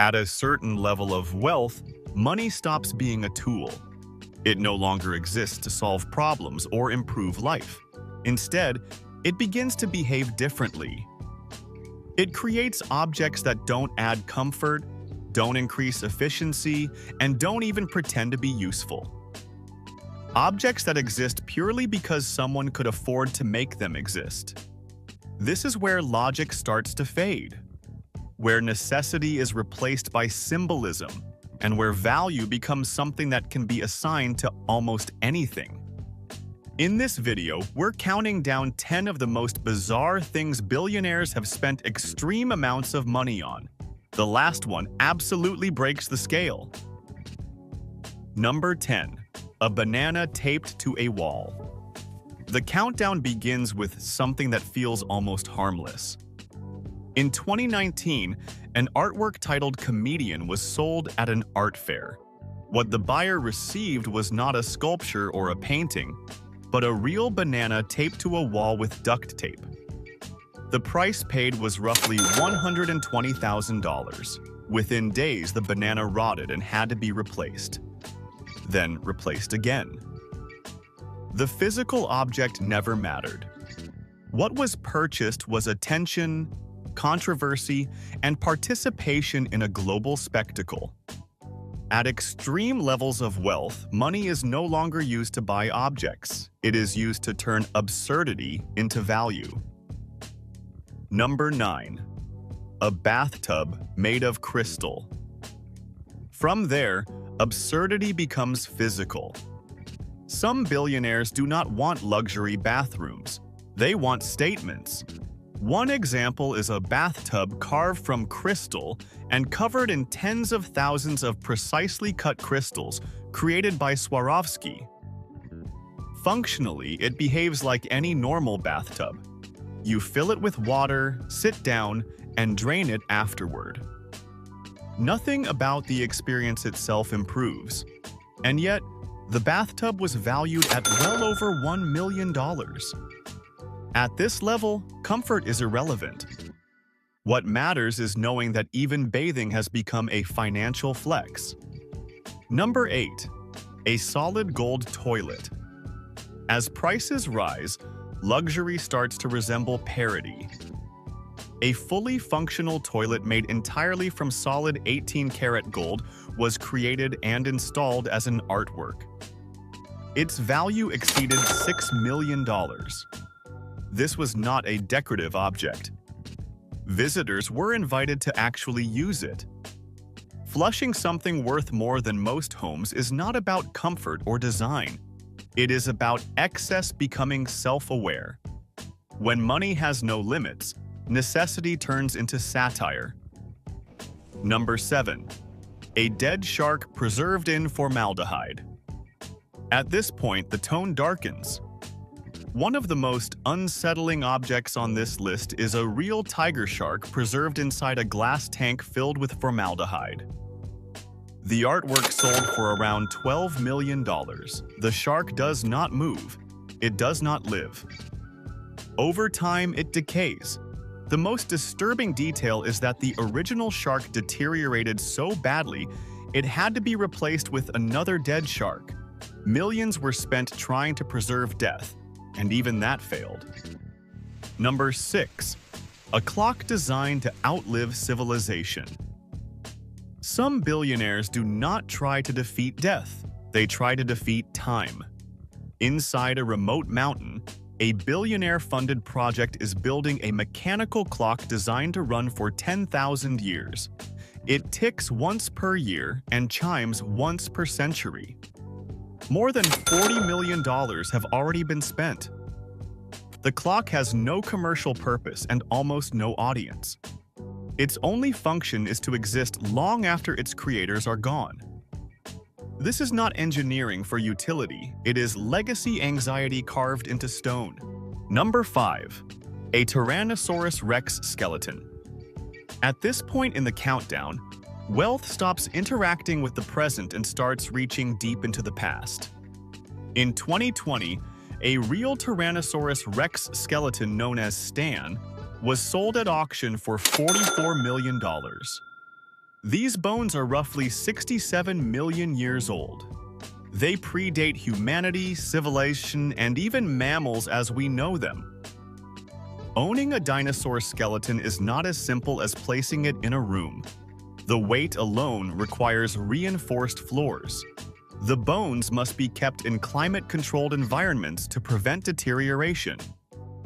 At a certain level of wealth, money stops being a tool. It no longer exists to solve problems or improve life. Instead, it begins to behave differently. It creates objects that don't add comfort, don't increase efficiency, and don't even pretend to be useful. Objects that exist purely because someone could afford to make them exist. This is where logic starts to fade, where necessity is replaced by symbolism, and where value becomes something that can be assigned to almost anything. In this video, we're counting down 10 of the most bizarre things billionaires have spent extreme amounts of money on. The last one absolutely breaks the scale. Number 10. A banana taped to a wall. The countdown begins with something that feels almost harmless. In 2019, an artwork titled Comedian was sold at an art fair. What the buyer received was not a sculpture or a painting, but a real banana taped to a wall with duct tape. The price paid was roughly $120,000. Within days, the banana rotted and had to be replaced. Then replaced again. The physical object never mattered. What was purchased was attention, controversy, and participation in a global spectacle. At extreme levels of wealth, money is no longer used to buy objects. It is used to turn absurdity into value. Number 9. A bathtub made of crystal. From there, absurdity becomes physical. Some billionaires do not want luxury bathrooms. They want statements. One example is a bathtub carved from crystal and covered in tens of thousands of precisely cut crystals created by Swarovski. Functionally, it behaves like any normal bathtub. You fill it with water, sit down, and drain it afterward. Nothing about the experience itself improves, and yet the bathtub was valued at well over $1 million. At this level, comfort is irrelevant. What matters is knowing that even bathing has become a financial flex. Number 8. A solid gold toilet. As prices rise, luxury starts to resemble parody. A fully functional toilet made entirely from solid 18-karat gold was created and installed as an artwork. Its value exceeded $6 million. This was not a decorative object. Visitors were invited to actually use it. Flushing something worth more than most homes is not about comfort or design. It is about excess becoming self-aware. When money has no limits, necessity turns into satire. Number 7. A dead shark preserved in formaldehyde. At this point, the tone darkens. One of the most unsettling objects on this list is a real tiger shark preserved inside a glass tank filled with formaldehyde. The artwork sold for around $12 million. The shark does not move. It does not live. Over time, it decays. The most disturbing detail is that the original shark deteriorated so badly, it had to be replaced with another dead shark. Millions were spent trying to preserve death, and even that failed. Number 6. A clock designed to outlive civilization. Some billionaires do not try to defeat death. They try to defeat time. Inside a remote mountain, a billionaire-funded project is building a mechanical clock designed to run for 10,000 years. It ticks once per year and chimes once per century. More than $40 million have already been spent. The clock has no commercial purpose and almost no audience. Its only function is to exist long after its creators are gone. This is not engineering for utility, it is legacy anxiety carved into stone. Number 5. A Tyrannosaurus Rex skeleton. At this point in the countdown, wealth stops interacting with the present and starts reaching deep into the past. In 2020, a real Tyrannosaurus Rex skeleton known as Stan was sold at auction for $44 million. These bones are roughly 67 million years old. They predate humanity, civilization, and even mammals as we know them. Owning a dinosaur skeleton is not as simple as placing it in a room. The weight alone requires reinforced floors. The bones must be kept in climate-controlled environments to prevent deterioration.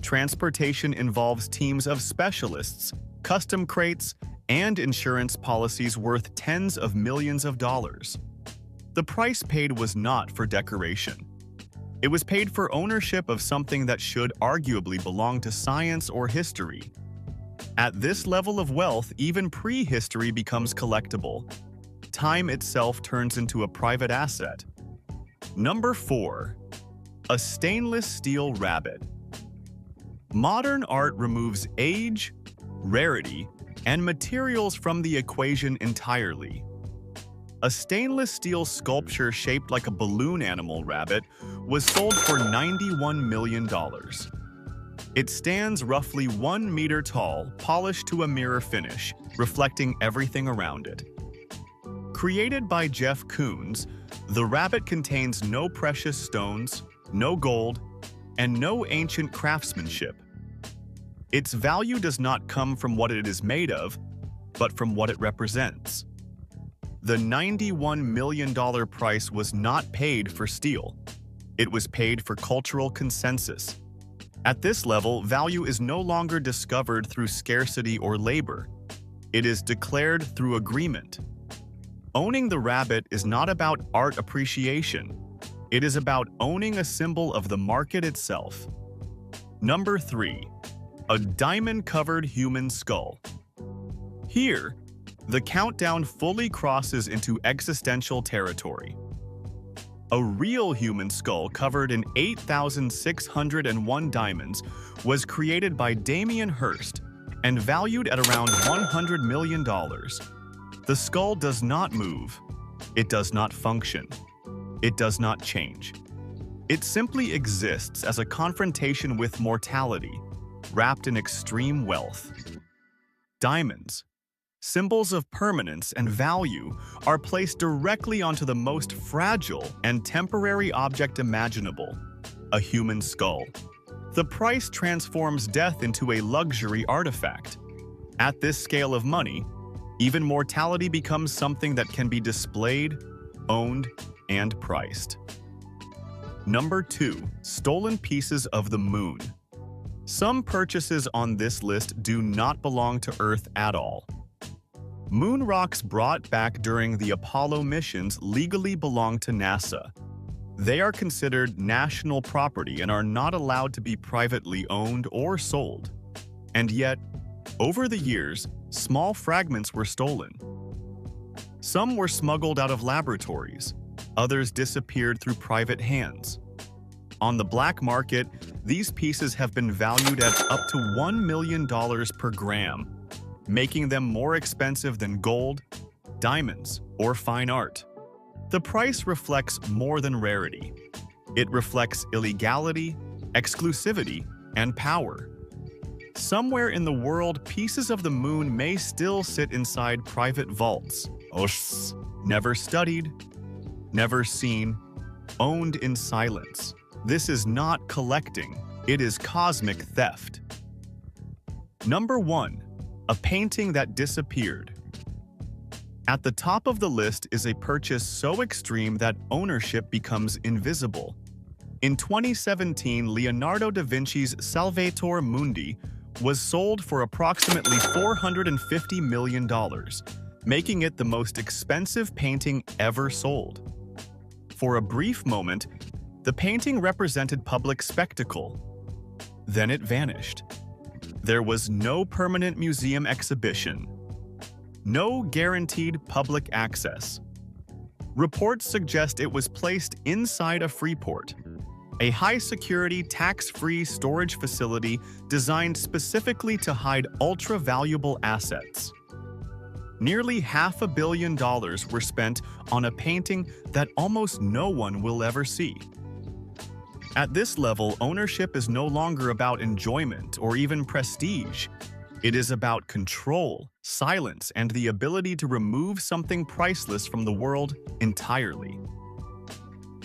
Transportation involves teams of specialists, custom crates, and insurance policies worth tens of millions of dollars. The price paid was not for decoration. It was paid for ownership of something that should arguably belong to science or history. At this level of wealth, even prehistory becomes collectible. Time itself turns into a private asset. Number 4. A stainless steel rabbit. Modern art removes age, rarity, and materials from the equation entirely. A stainless steel sculpture shaped like a balloon animal rabbit was sold for $91 million. It stands roughly 1 meter tall, polished to a mirror finish, reflecting everything around it. Created by Jeff Koons, the rabbit contains no precious stones, no gold, and no ancient craftsmanship. Its value does not come from what it is made of, but from what it represents. The $91 million price was not paid for steel. It was paid for cultural consensus. At this level, value is no longer discovered through scarcity or labor. It is declared through agreement. Owning the rabbit is not about art appreciation. It is about owning a symbol of the market itself. Number 3. A diamond-covered human skull. Here, the countdown fully crosses into existential territory. A real human skull covered in 8,601 diamonds was created by Damien Hirst and valued at around $100 million. The skull does not move. It does not function. It does not change. It simply exists as a confrontation with mortality, wrapped in extreme wealth. Diamonds, symbols of permanence and value, are placed directly onto the most fragile and temporary object imaginable, a human skull. The price transforms death into a luxury artifact. At this scale of money, even mortality becomes something that can be displayed, owned, and priced. Number 2. Stolen pieces of the moon. Some purchases on this list do not belong to Earth at all. Moon rocks brought back during the Apollo missions legally belong to NASA. They are considered national property and are not allowed to be privately owned or sold. And yet, over the years, small fragments were stolen. Some were smuggled out of laboratories. Others disappeared through private hands. On the black market, these pieces have been valued at up to $1 million per gram, making them more expensive than gold, diamonds, or fine art. The price reflects more than rarity. It reflects illegality, exclusivity, and power. Somewhere in the world, pieces of the moon may still sit inside private vaults. Never studied, never seen, owned in silence. This is not collecting, it is cosmic theft. Number 1. A painting that disappeared. At the top of the list is a purchase so extreme that ownership becomes invisible. In 2017, Leonardo da Vinci's Salvator Mundi was sold for approximately $450 million, making it the most expensive painting ever sold. For a brief moment, the painting represented public spectacle. Then it vanished. There was no permanent museum exhibition. No guaranteed public access. Reports suggest it was placed inside a Freeport, a high-security, tax-free storage facility designed specifically to hide ultra-valuable assets. Nearly $500 million were spent on a painting that almost no one will ever see. At this level, ownership is no longer about enjoyment or even prestige. It is about control, silence, and the ability to remove something priceless from the world entirely.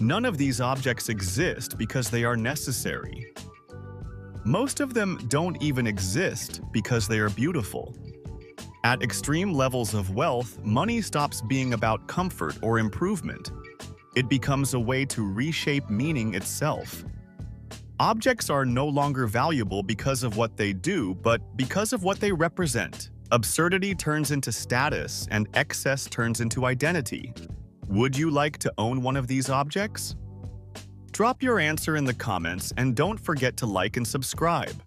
None of these objects exist because they are necessary. Most of them don't even exist because they are beautiful. At extreme levels of wealth, money stops being about comfort or improvement. It becomes a way to reshape meaning itself. Objects are no longer valuable because of what they do, but because of what they represent. Absurdity turns into status, and excess turns into identity. Would you like to own one of these objects? Drop your answer in the comments and don't forget to like and subscribe.